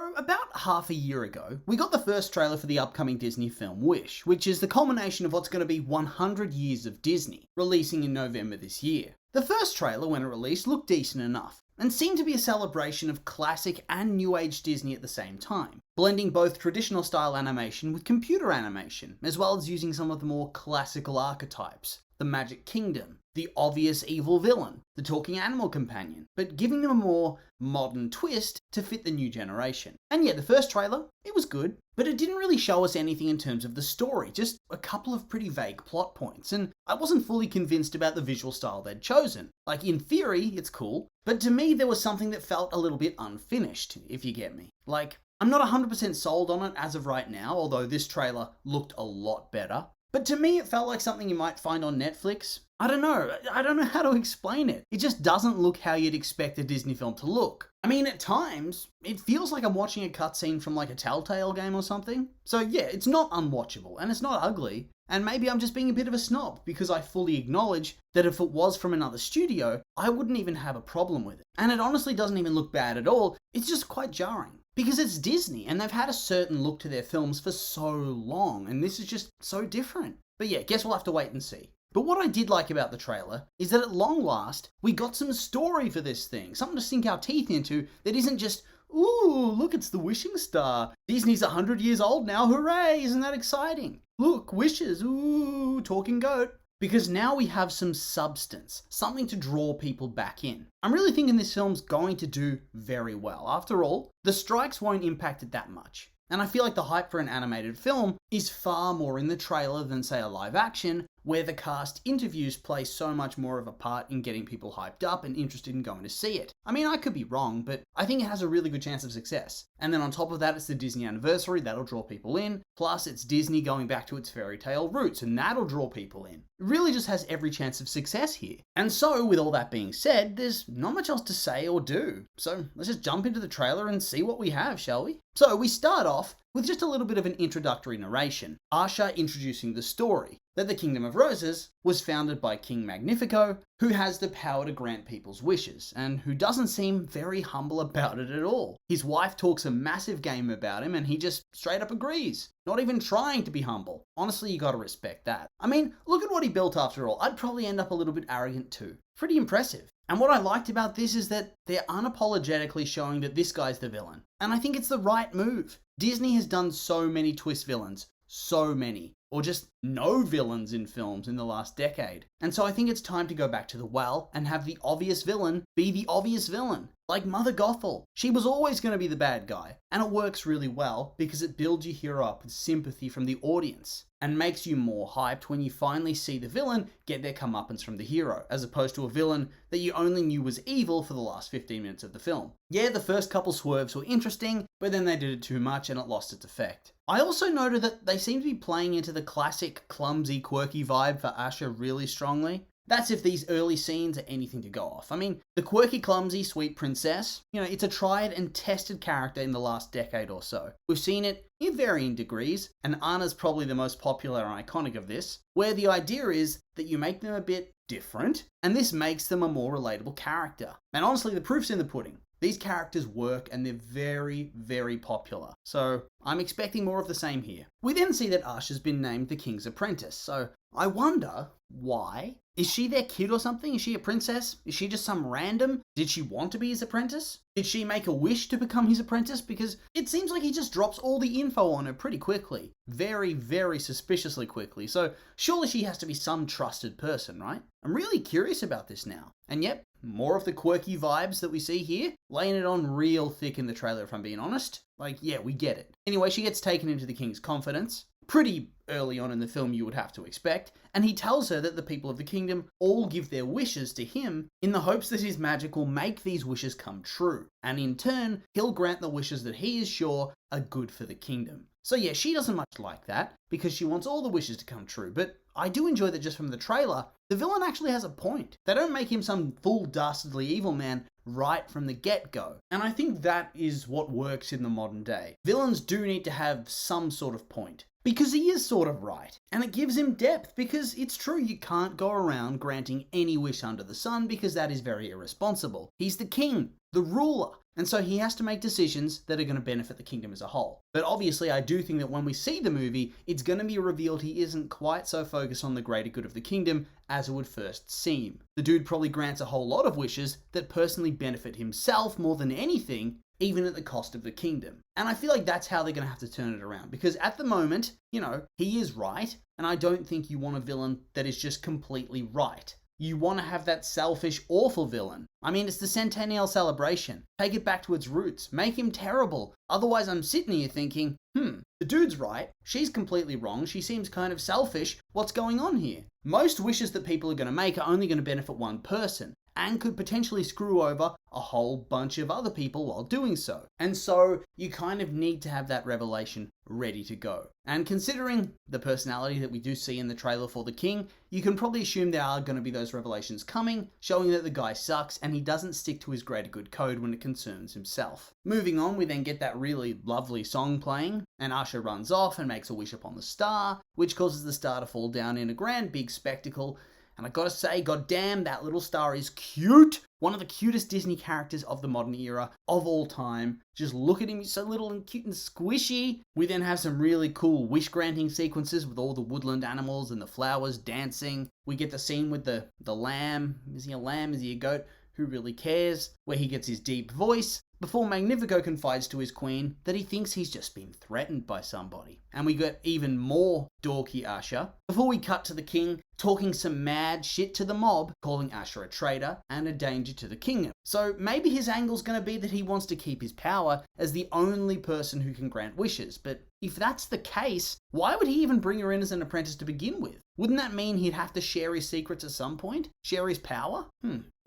So, about half a year ago, we got the first trailer for the upcoming Disney film Wish, which is the culmination of what's going to be 100 years of Disney, releasing in November this year. The first trailer, when it released, looked decent enough, and seemed to be a celebration of classic and new age Disney at the same time, blending both traditional style animation with computer animation, as well as using some of the more classical archetypes. The Magic Kingdom, the obvious evil villain, the talking animal companion, but giving them a more modern twist to fit the new generation. And yeah, the first trailer, it was good, but it didn't really show us anything in terms of the story, just a couple of pretty vague plot points, and I wasn't fully convinced about the visual style they'd chosen. Like, in theory, it's cool, but to me there was something that felt a little bit unfinished, if you get me. Like, I'm not 100% sold on it as of right now, although this trailer looked a lot better. But to me, it felt like something you might find on Netflix. I don't know how to explain it. It just doesn't look how you'd expect a Disney film to look. I mean, at times, it feels like I'm watching a cutscene from like a Telltale game or something. So yeah, it's not unwatchable, and it's not ugly. And maybe I'm just being a bit of a snob, because I fully acknowledge that if it was from another studio, I wouldn't even have a problem with it. And it honestly doesn't even look bad at all, it's just quite jarring. Because it's Disney, and they've had a certain look to their films for so long, and this is just so different. But yeah, guess we'll have to wait and see. But what I did like about the trailer is that at long last, we got some story for this thing, something to sink our teeth into that isn't just, ooh, look, it's the wishing star. Disney's 100 years old now, hooray, isn't that exciting? Look, wishes, ooh, talking goat. Because now we have some substance, something to draw people back in. I'm really thinking this film's going to do very well. After all, the strikes won't impact it that much. And I feel like the hype for an animated film is far more in the trailer than, say, a live action, where the cast interviews play so much more of a part in getting people hyped up and interested in going to see it. I mean, I could be wrong, but I think it has a really good chance of success. And then on top of that, it's the Disney anniversary, that'll draw people in. Plus, it's Disney going back to its fairy tale roots, and that'll draw people in. It really just has every chance of success here. And so, with all that being said, there's not much else to say or do. So let's just jump into the trailer and see what we have, shall we? So we start off with just a little bit of an introductory narration. Asha introducing the story, that the Kingdom of Roses was founded by King Magnifico, who has the power to grant people's wishes, and who doesn't seem very humble about it at all. His wife talks a massive game about him, and he just straight up agrees, not even trying to be humble. Honestly, you gotta respect that. I mean, look at what he built after all. I'd probably end up a little bit arrogant too. Pretty impressive. And what I liked about this is that they're unapologetically showing that this guy's the villain. And I think it's the right move. Disney has done so many twist villains. So many. Or just no villains in films in the last decade. And so I think it's time to go back to the well and have the obvious villain be the obvious villain. Like Mother Gothel. She was always going to be the bad guy. And it works really well because it builds your hero up with sympathy from the audience and makes you more hyped when you finally see the villain get their comeuppance from the hero, as opposed to a villain that you only knew was evil for the last 15 minutes of the film. Yeah, the first couple swerves were interesting, but then they did it too much and it lost its effect. I also noted that they seem to be playing into the classic clumsy, quirky vibe for Asha really strongly. That's if these early scenes are anything to go off. I mean, the quirky, clumsy, sweet princess, it's a tried and tested character in the last decade or so. We've seen it in varying degrees, and Anna's probably the most popular and iconic of this, where the idea is that you make them a bit different, and this makes them a more relatable character. And honestly, the proof's in the pudding. These characters work and they're very, very popular. So I'm expecting more of the same here. We then see that Asha's been named the King's Apprentice. So I wonder why. Is she their kid or something? Is she a princess? Is she just some random? Did she want to be his apprentice? Did she make a wish to become his apprentice? Because it seems like he just drops all the info on her pretty quickly. Very, very suspiciously quickly. So surely she has to be some trusted person, right? I'm really curious about this now. And yep, more of the quirky vibes that we see here, laying it on real thick in the trailer if I'm being honest. Like, yeah, we get it. Anyway, she gets taken into the king's confidence. Pretty early on in the film you would have to expect, and he tells her that the people of the kingdom all give their wishes to him in the hopes that his magic will make these wishes come true, and in turn, he'll grant the wishes that he is sure are good for the kingdom. So yeah, she doesn't much like that, because she wants all the wishes to come true, but I do enjoy that just from the trailer, the villain actually has a point. They don't make him some full dastardly evil man right from the get-go. And I think that is what works in the modern day. Villains do need to have some sort of point. Because he is sort of right. And it gives him depth, because it's true you can't go around granting any wish under the sun, because that is very irresponsible. He's the king. the ruler. And so he has to make decisions that are going to benefit the kingdom as a whole. But obviously, I do think that when we see the movie, it's going to be revealed he isn't quite so focused on the greater good of the kingdom as it would first seem. The dude probably grants a whole lot of wishes that personally benefit himself more than anything, even at the cost of the kingdom. And I feel like that's how they're going to have to turn it around. Because at the moment, he is right, and I don't think you want a villain that is just completely right. You want to have that selfish, awful villain. I mean, it's the Centennial Celebration. Take it back to its roots. Make him terrible. Otherwise, I'm sitting here thinking, the dude's right. She's completely wrong. She seems kind of selfish. What's going on here? Most wishes that people are going to make are only going to benefit one person, and could potentially screw over a whole bunch of other people while doing so. And so you kind of need to have that revelation ready to go. And considering the personality that we do see in the trailer for the king, you can probably assume there are going to be those revelations coming, showing that the guy sucks and he doesn't stick to his greater good code when it concerns himself. Moving on, we then get that really lovely song playing, and Usher runs off and makes a wish upon the star, which causes the star to fall down in a grand big spectacle. And I gotta say, goddamn, that little star is cute. One of the cutest Disney characters of the modern era of all time. Just look at him, he's so little and cute and squishy. We then have some really cool wish granting sequences with all the woodland animals and the flowers dancing. We get the scene with the lamb. Is he a lamb? Is he a goat? Who really cares? Where he gets his deep voice before Magnifico confides to his queen that he thinks he's just been threatened by somebody. And we get even more dorky Usher before we cut to the king talking some mad shit to the mob, calling Usher a traitor and a danger to the kingdom. So maybe his angle's going to be that he wants to keep his power as the only person who can grant wishes. But if that's the case, why would he even bring her in as an apprentice to begin with? Wouldn't that mean he'd have to share his secrets at some point? Share his power?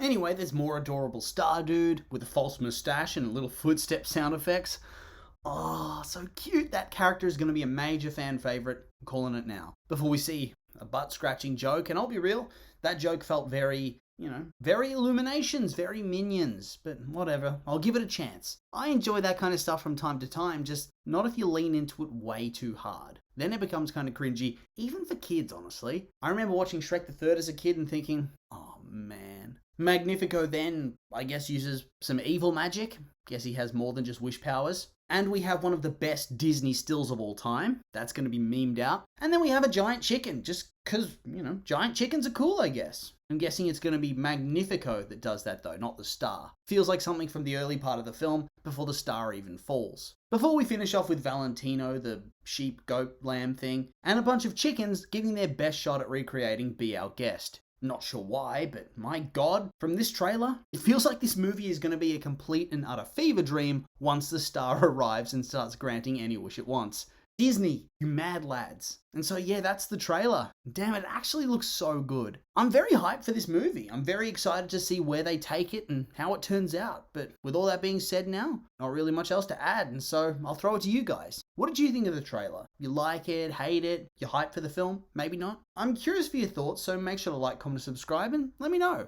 Anyway, there's more adorable star dude with a false moustache and little footstep sound effects. Oh, so cute. That character is going to be a major fan favorite. I'm calling it now. Before we see a butt scratching joke, and I'll be real, that joke felt very Illuminations, very Minions, but whatever, I'll give it a chance. I enjoy that kind of stuff from time to time, just not if you lean into it way too hard. Then it becomes kind of cringy, even for kids, honestly. I remember watching Shrek the Third as a kid and thinking, oh man. Magnifico then, I guess, uses some evil magic. Guess he has more than just wish powers. And we have one of the best Disney stills of all time. That's going to be memed out. And then we have a giant chicken, just because, giant chickens are cool, I guess. I'm guessing it's going to be Magnifico that does that though, not the star. Feels like something from the early part of the film, before the star even falls. Before we finish off with Valentino, the sheep, goat, lamb thing, and a bunch of chickens giving their best shot at recreating Be Our Guest. Not sure why, but my god, from this trailer, it feels like this movie is going to be a complete and utter fever dream once the star arrives and starts granting any wish it wants. Disney, you mad lads. And so yeah, that's the trailer. Damn, it actually looks so good. I'm very hyped for this movie. I'm very excited to see where they take it and how it turns out. But with all that being said now, not really much else to add, and so I'll throw it to you guys. What did you think of the trailer? You like it, hate it, you hyped for the film? Maybe not? I'm curious for your thoughts, so make sure to like, comment, subscribe, and let me know.